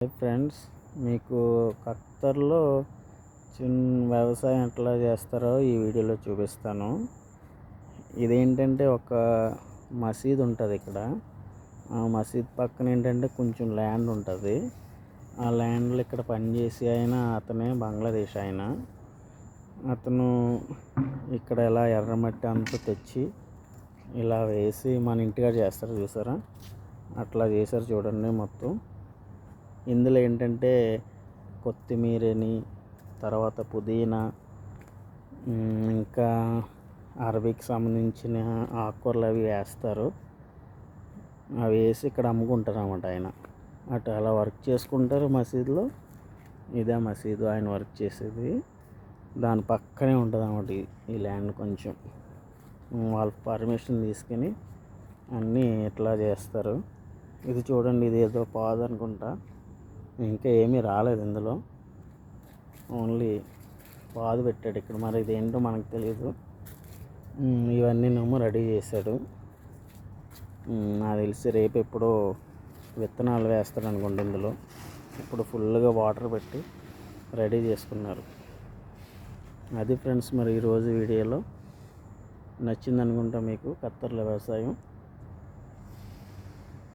Hi friends, మీకు ఖత్తర్లో చిన్న వ్యవసాయం ఎట్లా చేస్తారో ఈ వీడియోలో చూపిస్తాను. ఇదేంటంటే ఒక మసీద్ ఉంటుంది ఇక్కడ. ఆ మసీద్ పక్కన ఏంటంటే కొంచెం ల్యాండ్ ఉంటుంది. ఆ ల్యాండ్లో ఇక్కడ పనిచేసి అతనే బంగ్లాదేశ్ అతను ఇక్కడ ఇలా ఎర్రమట్టి అంతా తెచ్చి ఇలా వేసి మన ఇంటికాడ చేస్తారు చూసారా, అట్లా చేశారు చూడండి. మొత్తం ఇందులో ఏంటంటే కొత్తిమీరని, తర్వాత పుదీనా, ఇంకా అరబీకి సంబంధించిన ఆకుకూరలు అవి వేస్తారు. అవి వేసి ఇక్కడ అమ్ముకుంటారు అన్నమాట. అటు అలా వర్క్ చేసుకుంటారు మసీదులో. ఇదే మసీదు ఆయన వర్క్ చేసేది. దాని పక్కనే ఉంటుంది అన్నమాట ఈ ల్యాండ్. కొంచెం వాళ్ళ పర్మిషన్ తీసుకుని అన్నీ ఇట్లా చేస్తారు. ఇది చూడండి, ఇది ఏదో పాదు అనుకుంటా, ఇంకా ఏమీ రాలేదు ఇందులో. ఓన్లీ పాదు పెట్టాడు ఇక్కడ. మరి ఇదేంటో మనకు తెలియదు. ఇవన్నీ రెడీ చేశాడు. నాకు తెలిసి రేపు ఎప్పుడో విత్తనాలు వేస్తాడు అనుకోండి ఇందులో. ఇప్పుడు ఫుల్గా వాటర్ పెట్టి రెడీ చేసుకున్నారు. అది ఫ్రెండ్స్, మరి ఈరోజు వీడియోలో నచ్చింది అనుకుంటా మీకు ఖత్తర్లో వ్యవసాయం.